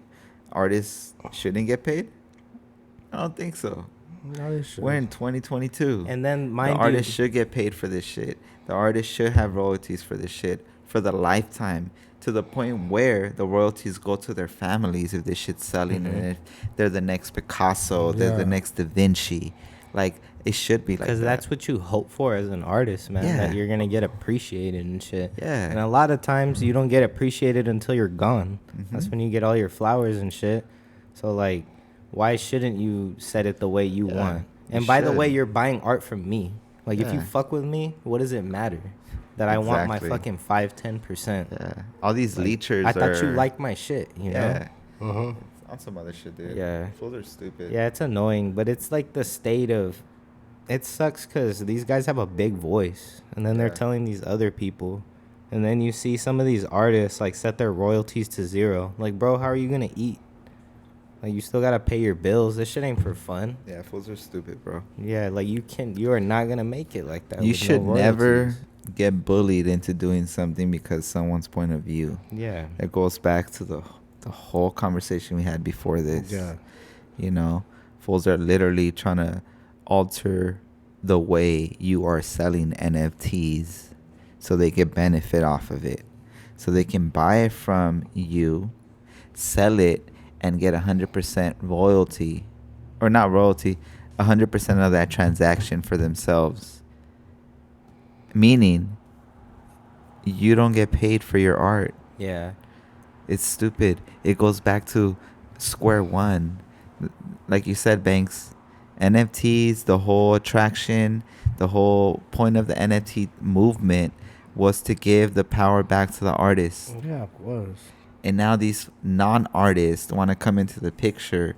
artists shouldn't get paid? I don't think so. No, they should. We're in 2022. And then The mind you, artist should get paid for this shit. The artist should have royalties for this shit for the lifetime, to the point where the royalties go to their families if this shit's selling, and if they're the next Picasso, they're Yeah. the next Da Vinci. Like, it should be like that. because that's what you hope for as an artist, man. Yeah. That you're gonna get appreciated and shit. Yeah. And a lot of times you don't get appreciated until you're gone. That's Mhm. when you get all your flowers and shit. So like, why shouldn't you set it the way you Yeah, want? you And by the way, should. you're buying art from me. Like, if you Yeah. fuck with me, what does it matter? That I want my Exactly. fucking 5-10%. Yeah. All these leechers I thought you are- liked my shit, you know? Yeah. Mhm. On some other shit, dude. Yeah. Fools are stupid. Yeah, it's annoying, but it's like the state of. It sucks because these guys have a big voice, and then they're Yeah. telling these other people, and then you see some of these artists like set their royalties to 0. Like, bro, how are you gonna eat? Like, you still gotta pay your bills. This shit ain't for fun. Yeah, fools are stupid, bro. Yeah, like you are not gonna make it like that. You with no should never royalties. get bullied into doing something because someone's point of view. Yeah. It goes back to the whole conversation we had before this. Yeah. Fools are literally trying to alter the way you are selling NFTs so they can benefit off of it. So they can buy it from you, sell it, and get 100% royalty. Or not royalty, 100% of that transaction for themselves. Meaning, you don't get paid for your art. Yeah. It's stupid. It goes back to square one. Like you said, Banks, NFTs, the whole attraction, the whole point of the NFT movement was to give the power back to the artists. Yeah, it was. And now these non-artists want to come into the picture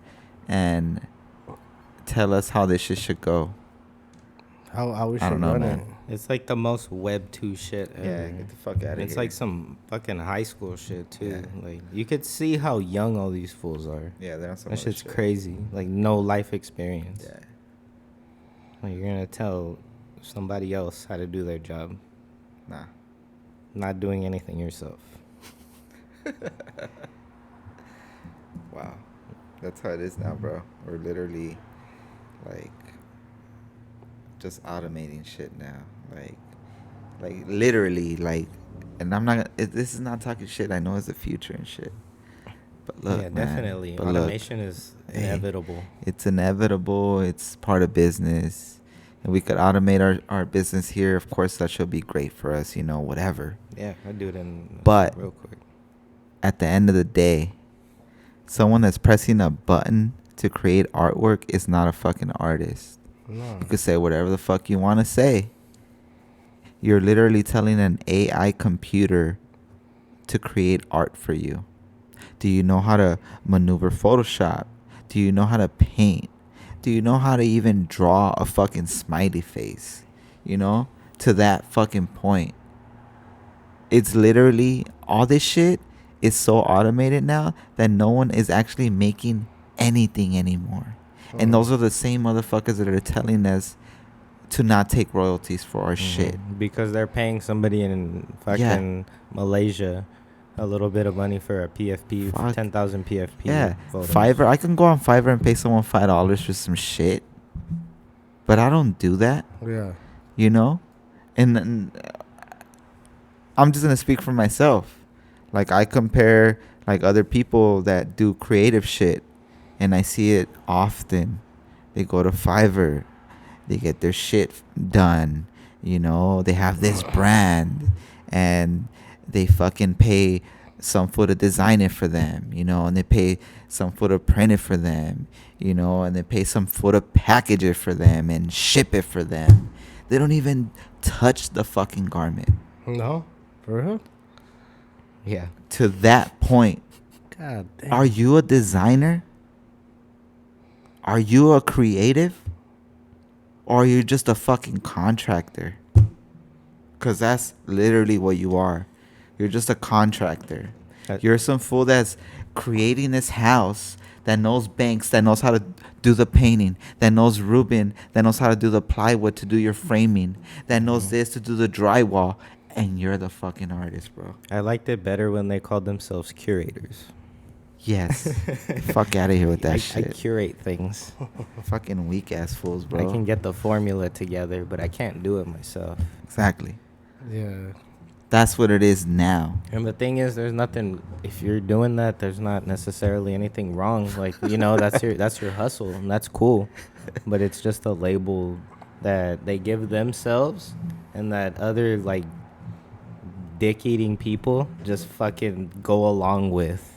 and tell us how this shit should go. How we I don't should know, run man. it. It's like the most Web 2 shit ever. Yeah, get the fuck out of here. It's like some fucking high school shit too. Yeah. Like, you could see how young all these fools are. Yeah, they're on some That other shit's shit. crazy. Like, no life experience. Yeah. Like, you're gonna tell somebody else how to do their job, Nah. not doing anything yourself. Wow. That's how it is now, bro. We're literally, like, just automating shit now. Like literally, like, and I'm not, this is not talking shit. I know it's the future and shit. But look, Yeah, man, definitely. but look, Automation is hey, inevitable. it's inevitable. It's part of business. And we could automate our business here. Of course, that should be great for us, whatever. Yeah, I do it in But- real quick. At the end of the day, someone that's pressing a button to create artwork is not a fucking artist. No. You could say whatever the fuck you want to say. You're literally telling an AI computer to create art for you. Do you know how to maneuver Photoshop? Do you know how to paint? Do you know how to even draw a fucking smiley face? To that fucking point. It's literally, all this shit is so automated now that no one is actually making anything anymore. And those are the same motherfuckers that are telling us to not take royalties for our shit. Because they're paying somebody in fucking Malaysia a little bit of money for a PFP, Fuck. 10,000 PFP. Yeah, photos. Fiverr. I can go on Fiverr and pay someone $5 for some shit, but I don't do that. Yeah. And I'm just gonna speak for myself. Like, I compare like other people that do creative shit, and I see it often. They go to Fiverr, they get their shit done. They have this brand, and they fucking pay some fool to design it for them, and they pay some fool to print it for them, and they pay some fool to package it for them and ship it for them. They don't even touch the fucking garment. No, for real. Yeah. To that point, God damn. are you a designer? Are you a creative? Or are you just a fucking contractor? Because that's literally what you are. You're just a contractor. You're some fool that's creating this house, that knows banks, that knows how to do the painting, that knows Rubin, that knows how to do the plywood to do your framing, that knows this to do the drywall, and you're the fucking artist, bro. I liked it better when they called themselves curators. Yes. Fuck out of here with that I shit. curate things. Fucking weak ass fools, bro. I can get the formula together, but I can't do it myself. Exactly. Yeah. That's what it is now. And the thing is, there's nothing. If you're doing that, there's not necessarily anything wrong. Like, you know, that's your hustle, and that's cool. But it's just a label that they give themselves, and that other like dick-eating people just fucking go along with.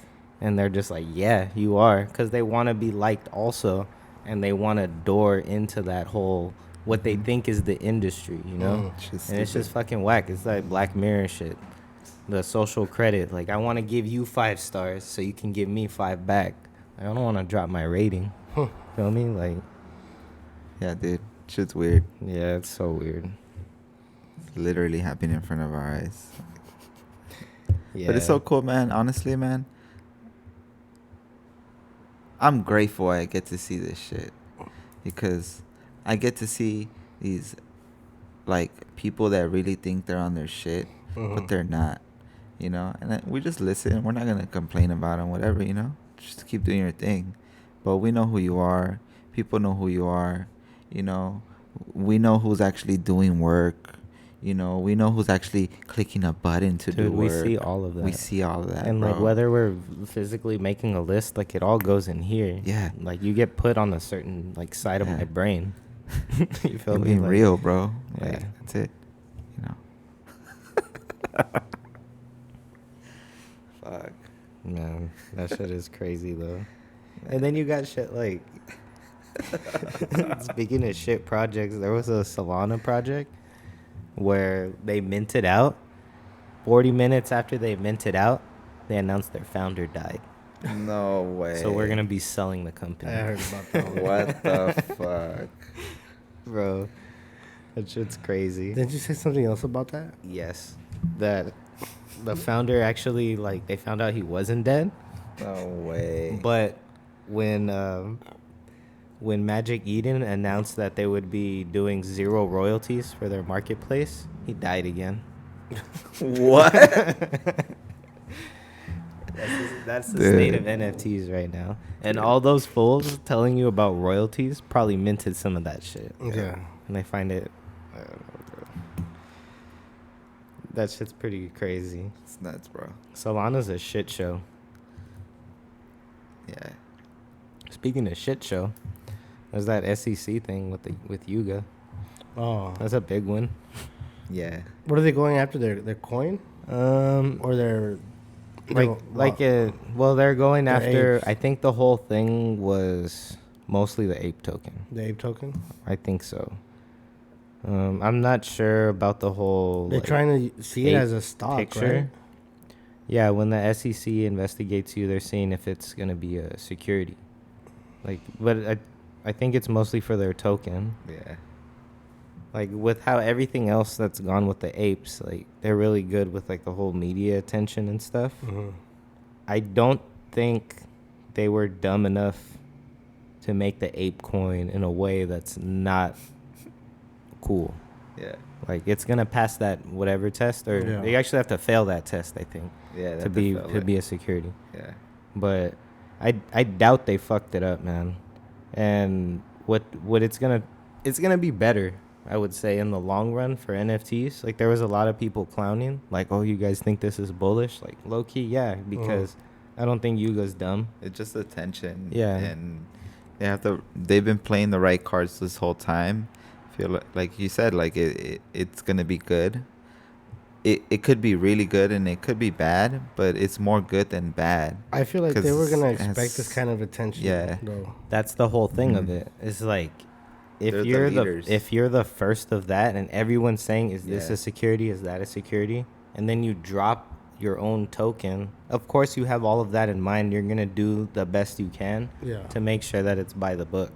And they're just like, yeah, you are, because they want to be liked also, and they want a door into that whole what they think is the industry, you know. And it's just fucking whack. It's like Black Mirror shit, the social credit. Like, I want to give you 5 stars so you can give me 5 back. I don't want to drop my rating. Feel me? Like, Yeah, dude. Shit's weird. yeah, it's so weird. It's literally happening in front of our eyes. Yeah, But it's so cool, man. Honestly, man. I'm grateful I get to see this shit. Because I get to see these, like, people that really think they're on their shit, but they're not, you know? And we just listen. We're not going to complain about them, whatever, you know? Just keep doing your thing. But we know who you are. People know who you are, you know? We know who's actually doing work. You know, we know who's actually clicking a button to do dude, we work. see all of that. We see all of that, And bro. like, whether we're physically making a list, like, it all goes in here. Yeah. Like, you get put on a certain like side of Yeah. my brain. You feel You're me? being Like, real, bro. Like, Yeah. that's it. You know. Fuck. Man, that shit is crazy though. And then you got shit like, speaking of shit projects, there was a Solana project where they minted out. 40 minutes after they minted out, they announced their founder died. No way. So we're gonna be selling the company. I heard about that one. What the fuck? Bro, that shit's crazy. Didn't you say something else about that? Yes, that the founder actually, like, they found out he wasn't dead. No way. But when Magic Eden announced that they would be doing 0 royalties for their marketplace, he died again. What? That's the Dude. state of NFTs right now. And all those fools telling you about royalties probably minted some of that shit. Yeah. And they find it, I don't know, bro. That shit's pretty crazy. It's nuts, bro. Solana's a shit show. Yeah. Speaking of shit show, there's that SEC thing with Yuga. Oh. That's a big one. Yeah. What are they going after? Their coin or their Well, they're going They're after. apes. I think the whole thing was mostly the ape token. the ape token? I think so. I'm not sure about the whole. They're like, trying to see it ape as a stock, picture. right? Yeah, when the SEC investigates you, they're seeing if it's gonna be a security. Like, but I think it's mostly for their token. Yeah. Like, with how everything else that's gone with the apes, like, they're really good with, like, the whole media attention and stuff. Mm-hmm. I don't think they were dumb enough to make the ape coin in a way that's not cool. Yeah. Like, it's gonna pass that whatever test, or Yeah. they actually have to fail that test, I think, Yeah. to be a security. Yeah. But I doubt they fucked it up, man. And what it's gonna be better, I would say, in the long run for NFTs. Like, there was a lot of people clowning, like, oh, you guys think this is bullish? Like, low key, yeah, because I don't think Yuga's dumb. It's just attention. Yeah. And they've been playing the right cards this whole time. Feel like you said, like it's gonna be good. It could be really good and it could be bad, but it's more good than bad. I feel like they were 'Cause gonna it expect has- this kind of attention. Yeah. Though. That's the whole thing of Mhm. it. It's like, if They're you're the leaders. if you're the first of that, and everyone's saying, "Is this Yeah. a security? Is that a security?" and then you drop your own token, of course you have all of that in mind. You're gonna do the best you can Yeah. to make sure that it's by the book.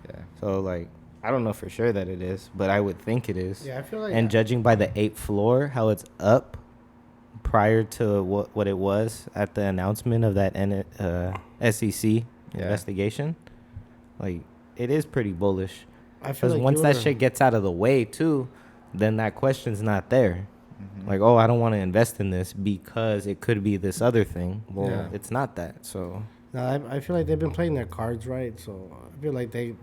Yeah. So like, I don't know for sure that it is, but I would think it is. Yeah, I feel like. And judging by the 8th floor, how it's up prior to what it was at the announcement of that SEC investigation, like it is pretty bullish. I feel Because like once that shit gets out of the way too, then that question's not there. Mhm. Like, oh, I don't want to invest in this because it could be this other thing. Well, Yeah. it's not that. So No, I feel like they've been playing their cards right. So I feel like they've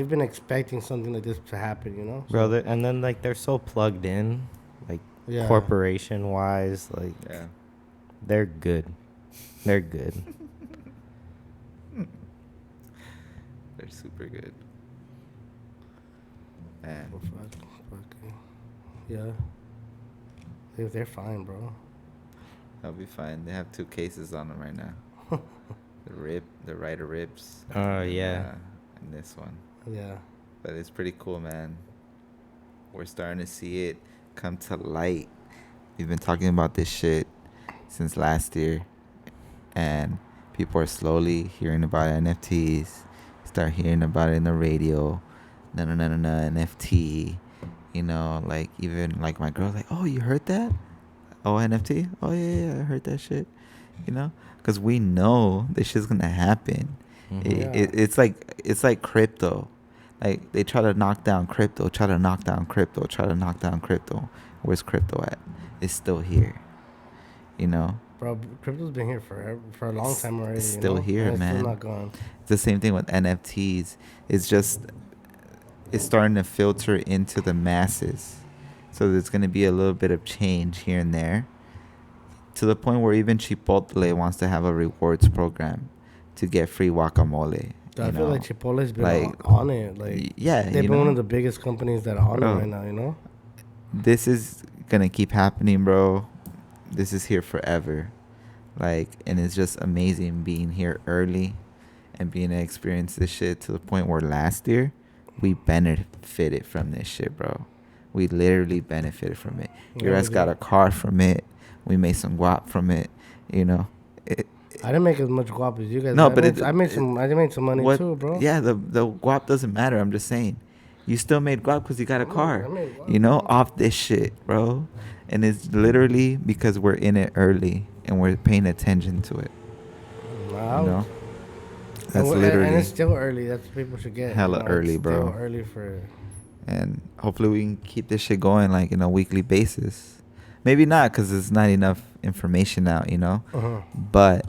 been expecting something like this to happen. You know, bro, and then like they're so plugged in, like Yeah. corporation wise, like Yeah. they're good. They're good. They're super good. Man. Well, fuck. Yeah. They're fine, bro. They'll be fine. They have 2 cases on them right now. The writer ribs. Oh, yeah. And this one. Yeah. But it's pretty cool, man. We're starting to see it come to light. We've been talking about this shit since last year, and people are slowly hearing about NFTs. Start hearing about it in the radio. No, NFT. You know, like even like my girl's like, oh, you heard that? Oh, NFT? Oh, yeah, I heard that shit. You know, because we know this shit's gonna happen. Mhm. It's like crypto. Like they try to knock down crypto, try to knock down crypto. Where's crypto at? It's still here. You know, Bro, crypto's been here for a long time already. it's still here, and man. It's still not gone. it's the same thing with NFTs. It's starting to filter into the masses. So there's going to be a little bit of change here and there, to the point where even Chipotle wants to have a rewards program to get free guacamole. I feel like Chipotle's been like, on it. Like, yeah, they've been one of the biggest companies that are on Bro. it right now. You know. This is gonna keep happening, bro. This is here forever. Like, and it's just amazing being here early and being to experience this shit, to the point where last year we benefited from this shit, bro. We literally benefited from it. Yeah, Your ass we got did. a car from it. We made some guap from it. You know. I didn't make as much guap as you guys. No, I but made, I made some money what, too, bro. Yeah, the guap doesn't matter. I'm just saying, you still made guap because you got a car. I made guap, You know, bro. off this shit, bro. And it's literally because we're in it early and we're paying attention to it. Nah, You know, that's and literally. it's still early. That's what people should get. Hella early, it's bro. Still early for. And hopefully we can keep this shit going like in a weekly basis. Maybe not, because there's not enough information out, you know. Uh-huh. But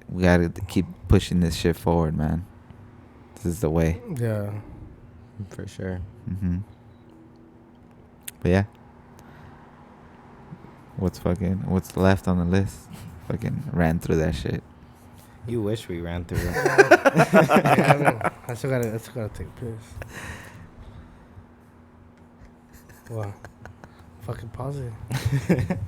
we gotta keep pushing this shit forward, man. This is the way. Yeah. For sure. But yeah, what's left on the list? Fucking ran through that shit. You wish we ran through it. I still gotta take a piss. Wow. Fucking pause it.